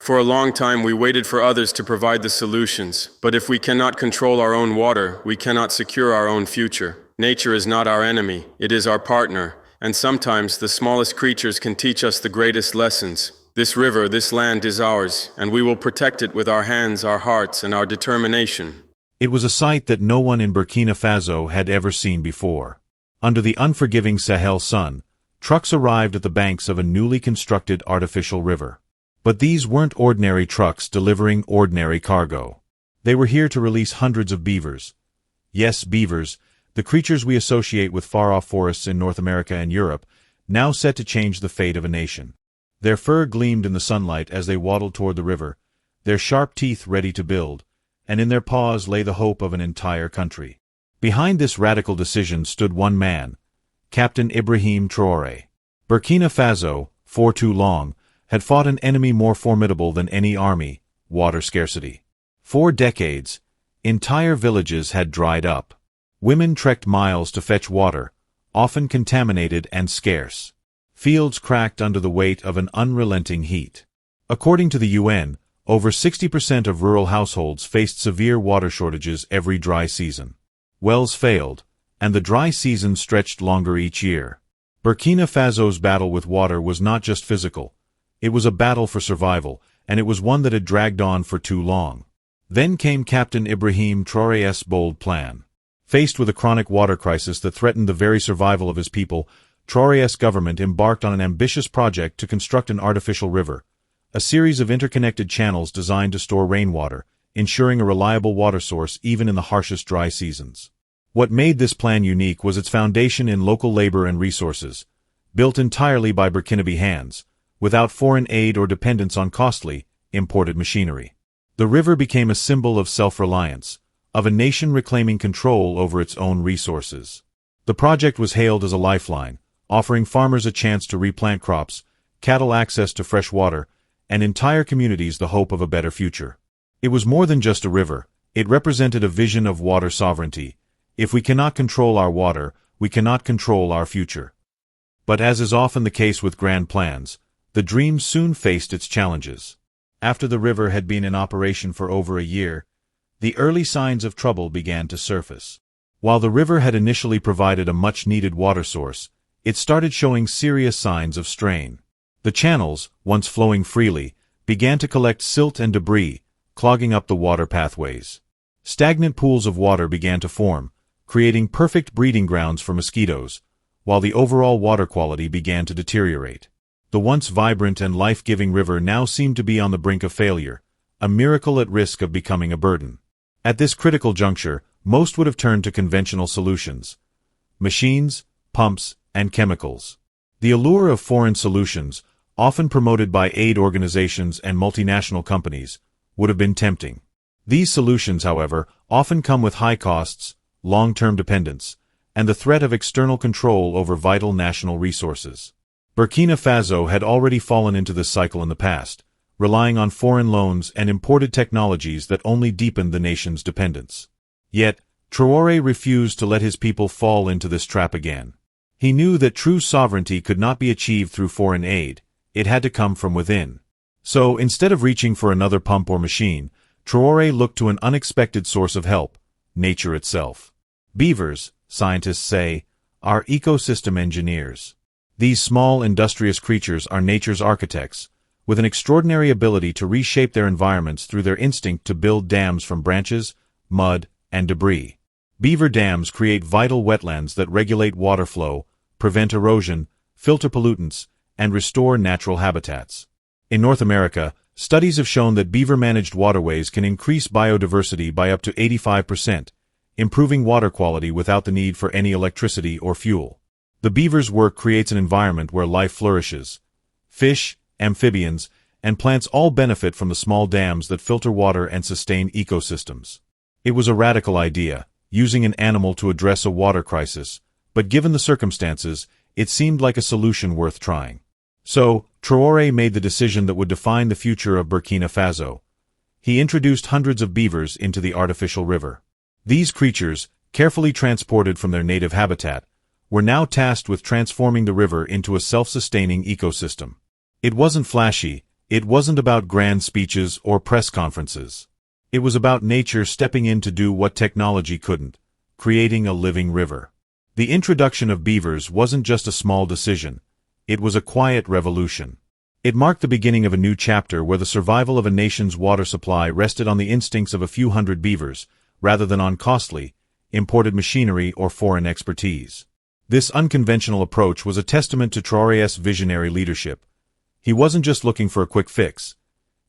For a long time we waited for others to provide the solutions, but if we cannot control our own water, we cannot secure our own future. Nature is not our enemy, it is our partner, and sometimes the smallest creatures can teach us the greatest lessons. This river, this land is ours, and we will protect it with our hands, our hearts, and our determination. It was a sight that no one in Burkina Faso had ever seen before. Under the unforgiving Sahel sun, trucks arrived at the banks of a newly constructed artificial river. But these weren't ordinary trucks delivering ordinary cargo. They were here to release hundreds of beavers. Yes, beavers, the creatures we associate with far-off forests in North America and Europe, now set to change the fate of a nation. Their fur gleamed in the sunlight as they waddled toward the river, their sharp teeth ready to build, and in their paws lay the hope of an entire country. Behind this radical decision stood one man, Captain Ibrahim Traoré. Burkina Faso, for too long, had fought an enemy more formidable than any army: water scarcity. For decades, entire villages had dried up. Women trekked miles to fetch water, often contaminated and scarce. Fields cracked under the weight of an unrelenting heat. According to the UN, over 60% of rural households faced severe water shortages every dry season. Wells failed, and the dry season stretched longer each year. Burkina Faso's battle with water was not just physical. It was a battle for survival, and it was one that had dragged on for too long. Then came Captain Ibrahim Traoré's bold plan. Faced with a chronic water crisis that threatened the very survival of his people, Traoré's government embarked on an ambitious project to construct an artificial river, a series of interconnected channels designed to store rainwater, ensuring a reliable water source even in the harshest dry seasons. What made this plan unique was its foundation in local labor and resources, built entirely by Burkinabe hands, without foreign aid or dependence on costly, imported machinery. The river became a symbol of self-reliance, of a nation reclaiming control over its own resources. The project was hailed as a lifeline, offering farmers a chance to replant crops, cattle access to fresh water, and entire communities the hope of a better future. It was more than just a river, it represented a vision of water sovereignty. If we cannot control our water, we cannot control our future. But as is often the case with grand plans, the dream soon faced its challenges. After the river had been in operation for over a year, the early signs of trouble began to surface. While the river had initially provided a much-needed water source, it started showing serious signs of strain. The channels, once flowing freely, began to collect silt and debris, clogging up the water pathways. Stagnant pools of water began to form, creating perfect breeding grounds for mosquitoes, while the overall water quality began to deteriorate. The once vibrant and life-giving river now seemed to be on the brink of failure, a miracle at risk of becoming a burden. At this critical juncture, most would have turned to conventional solutions: machines, pumps, and chemicals. The allure of foreign solutions, often promoted by aid organizations and multinational companies, would have been tempting. These solutions, however, often come with high costs, long-term dependence, and the threat of external control over vital national resources. Burkina Faso had already fallen into this cycle in the past, relying on foreign loans and imported technologies that only deepened the nation's dependence. Yet, Traoré refused to let his people fall into this trap again. He knew that true sovereignty could not be achieved through foreign aid, it had to come from within. So, instead of reaching for another pump or machine, Traoré looked to an unexpected source of help: nature itself. Beavers, scientists say, are ecosystem engineers. These small, industrious creatures are nature's architects, with an extraordinary ability to reshape their environments through their instinct to build dams from branches, mud, and debris. Beaver dams create vital wetlands that regulate water flow, prevent erosion, filter pollutants, and restore natural habitats. In North America, studies have shown that beaver-managed waterways can increase biodiversity by up to 85%, improving water quality without the need for any electricity or fuel. The beaver's work creates an environment where life flourishes. Fish, amphibians, and plants all benefit from the small dams that filter water and sustain ecosystems. It was a radical idea, using an animal to address a water crisis, but given the circumstances, it seemed like a solution worth trying. So, Traoré made the decision that would define the future of Burkina Faso. He introduced hundreds of beavers into the artificial river. These creatures, carefully transported from their native habitat, were now tasked with transforming the river into a self-sustaining ecosystem. It wasn't flashy, It wasn't about grand speeches or press conferences. It was about nature stepping in to do what technology couldn't, creating a living river. The introduction of beavers wasn't just a small decision, it was a quiet revolution. It marked the beginning of a new chapter where the survival of a nation's water supply rested on the instincts of a few hundred beavers, rather than on costly, imported machinery or foreign expertise. This unconventional approach was a testament to Traoré's visionary leadership. He wasn't just looking for a quick fix.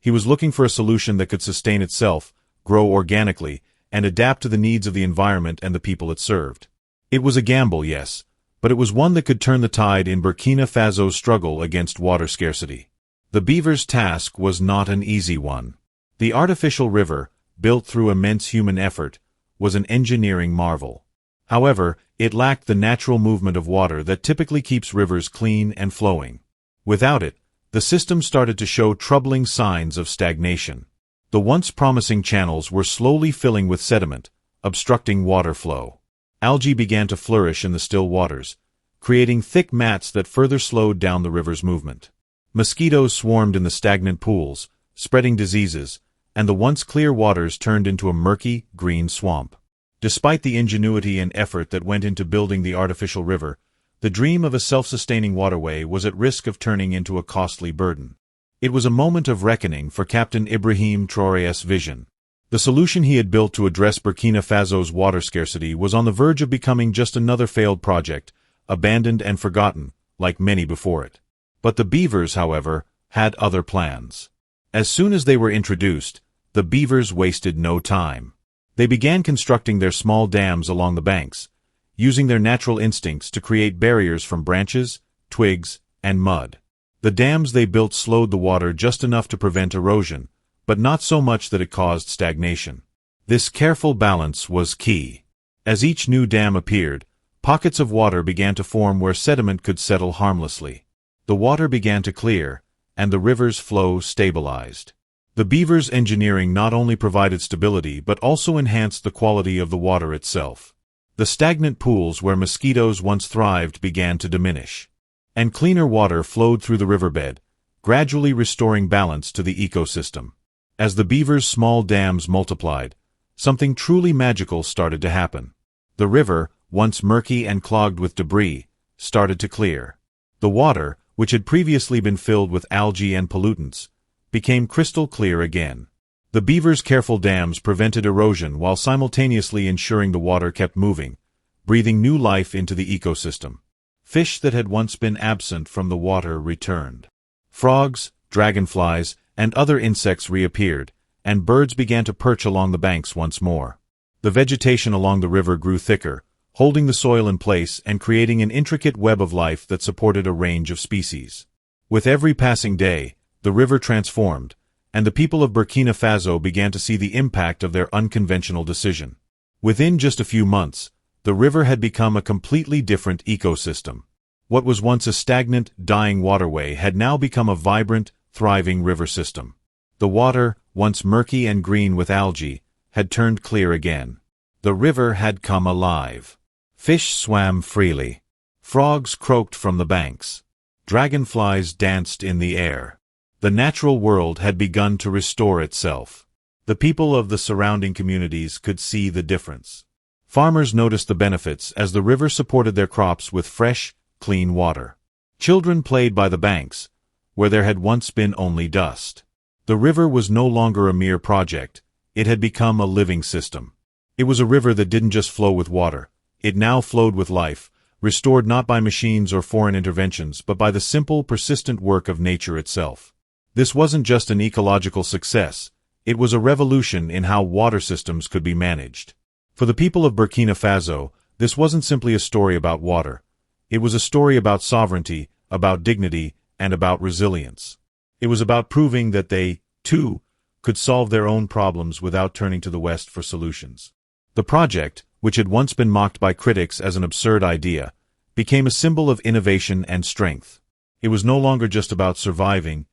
He was looking for a solution that could sustain itself, grow organically, and adapt to the needs of the environment and the people it served. It was a gamble, yes, but it was one that could turn the tide in Burkina Faso's struggle against water scarcity. The Beavers' task was not an easy one. The artificial river, built through immense human effort, was an engineering marvel. However, it lacked the natural movement of water that typically keeps rivers clean and flowing. Without it, the system started to show troubling signs of stagnation. The once promising channels were slowly filling with sediment, obstructing water flow. Algae began to flourish in the still waters, creating thick mats that further slowed down the river's movement. Mosquitoes swarmed in the stagnant pools, spreading diseases, and the once clear waters turned into a murky, green swamp. Despite the ingenuity and effort that went into building the artificial river, the dream of a self-sustaining waterway was at risk of turning into a costly burden. It was a moment of reckoning for Captain Ibrahim Traoré's vision. The solution he had built to address Burkina Faso's water scarcity was on the verge of becoming just another failed project, abandoned and forgotten, like many before it. But the Beavers, however, had other plans. As soon as they were introduced, the Beavers wasted no time. They began constructing their small dams along the banks, using their natural instincts to create barriers from branches, twigs, and mud. The dams they built slowed the water just enough to prevent erosion, but not so much that it caused stagnation. This careful balance was key. As each new dam appeared, pockets of water began to form where sediment could settle harmlessly. The water began to clear, and the river's flow stabilized. The Beavers' engineering not only provided stability but also enhanced the quality of the water itself. The stagnant pools where mosquitoes once thrived began to diminish, and cleaner water flowed through the riverbed, gradually restoring balance to the ecosystem. As the Beavers' small dams multiplied, something truly magical started to happen. The river, once murky and clogged with debris, started to clear. The water, which had previously been filled with algae and pollutants, became crystal clear again. The Beavers' careful dams prevented erosion while simultaneously ensuring the water kept moving, breathing new life into the ecosystem. Fish that had once been absent from the water returned. Frogs, dragonflies, and other insects reappeared, and birds began to perch along the banks once more. The vegetation along the river grew thicker, holding the soil in place and creating an intricate web of life that supported a range of species. With every passing day, the river transformed, and the people of Burkina Faso began to see the impact of their unconventional decision. Within just a few months, the river had become a completely different ecosystem. What was once a stagnant, dying waterway had now become a vibrant, thriving river system. The water, once murky and green with algae, had turned clear again. The river had come alive. Fish swam freely. Frogs croaked from the banks. Dragonflies danced in the air. The natural world had begun to restore itself. The people of the surrounding communities could see the difference. Farmers noticed the benefits as the river supported their crops with fresh, clean water. Children played by the banks, where there had once been only dust. The river was no longer a mere project, it had become a living system. It was a river that didn't just flow with water, it now flowed with life, restored not by machines or foreign interventions but by the simple, persistent work of nature itself. This wasn't just an ecological success, it was a revolution in how water systems could be managed. For the people of Burkina Faso, this wasn't simply a story about water. It was a story about sovereignty, about dignity, and about resilience. It was about proving that they, too, could solve their own problems without turning to the West for solutions. The project, which had once been mocked by critics as an absurd idea, became a symbol of innovation and strength. It was no longer just about surviving,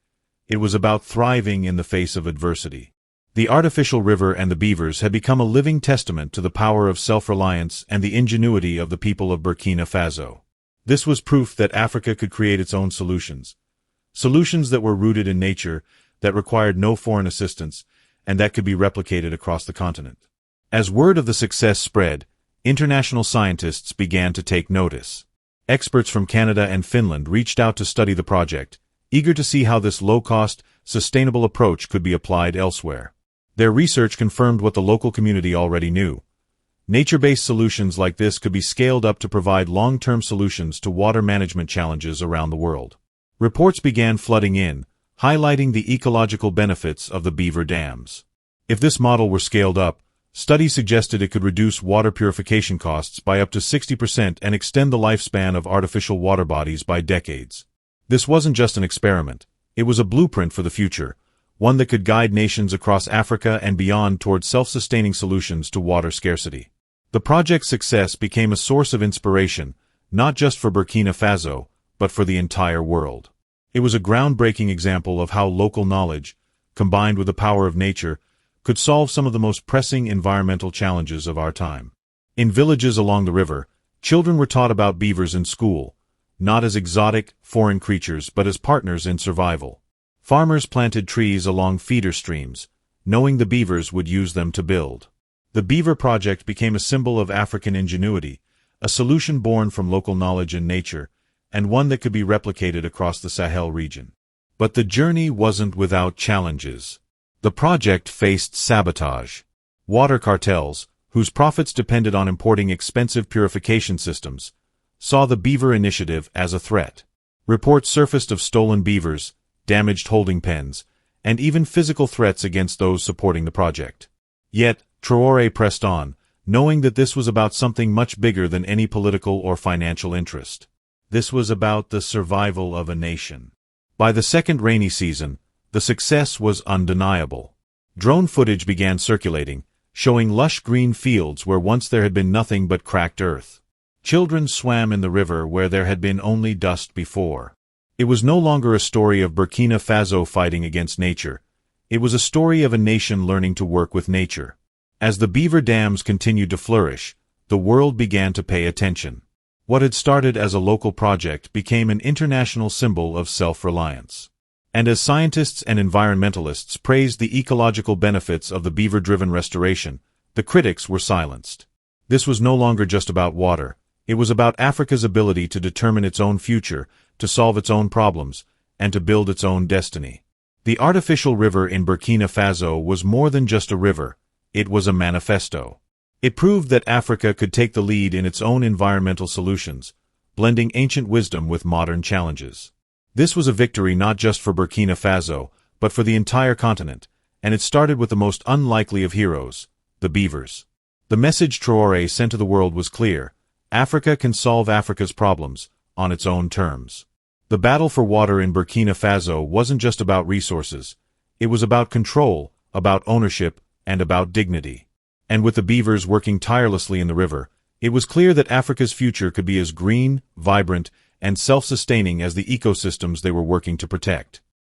it was about thriving in the face of adversity. The artificial river and the beavers had become a living testament to the power of self-reliance and the ingenuity of the people of Burkina Faso. This was proof that Africa could create its own solutions, Solutions that were rooted in nature, that required no foreign assistance, and that could be replicated across the continent. As word of the success spread, international scientists began to take notice. Experts from Canada and Finland reached out to study the project, eager to see how this low-cost, sustainable approach could be applied elsewhere. Their research confirmed what the local community already knew. Nature-based solutions like this could be scaled up to provide long-term solutions to water management challenges around the world. Reports began flooding in, highlighting the ecological benefits of the Beaver dams. If this model were scaled up, studies suggested it could reduce water purification costs by up to 60% and extend the lifespan of artificial water bodies by decades. This wasn't just an experiment. It was a blueprint for the future, one that could guide nations across Africa and beyond toward self-sustaining solutions to water scarcity. The project's success became a source of inspiration, not just for Burkina Faso, but for the entire world. It was a groundbreaking example of how local knowledge, combined with the power of nature, could solve some of the most pressing environmental challenges of our time. In villages along the river, children were taught about beavers in school, not as exotic, foreign creatures but as partners in survival. Farmers planted trees along feeder streams, knowing the beavers would use them to build. The Beaver project became a symbol of African ingenuity, a solution born from local knowledge and nature, and one that could be replicated across the Sahel region. But the journey wasn't without challenges. The project faced sabotage. Water cartels, whose profits depended on importing expensive purification systems, saw the Beaver initiative as a threat. Reports surfaced of stolen beavers, damaged holding pens, and even physical threats against those supporting the project. Yet, Traore pressed on, knowing that this was about something much bigger than any political or financial interest. This was about the survival of a nation. By the second rainy season, the success was undeniable. Drone footage began circulating, showing lush green fields where once there had been nothing but cracked earth. Children swam in the river where there had been only dust before. It was no longer a story of Burkina Faso fighting against nature. It was a story of a nation learning to work with nature. As the Beaver dams continued to flourish, the world began to pay attention. What had started as a local project became an international symbol of self-reliance. And as scientists and environmentalists praised the ecological benefits of the beaver-driven restoration, the critics were silenced. This was no longer just about water. It was about Africa's ability to determine its own future, to solve its own problems, and to build its own destiny. The artificial river in Burkina Faso was more than just a river. It was a manifesto. It proved that Africa could take the lead in its own environmental solutions, blending ancient wisdom with modern challenges. This was a victory not just for Burkina Faso, but for the entire continent, and it started with the most unlikely of heroes, the Beavers. The message Traore sent to the world was clear: Africa can solve Africa's problems, on its own terms. The battle for water in Burkina Faso wasn't just about resources. It was about control, about ownership, and about dignity. And with the Beavers working tirelessly in the river, it was clear that Africa's future could be as green, vibrant, and self-sustaining as the ecosystems they were working to protect.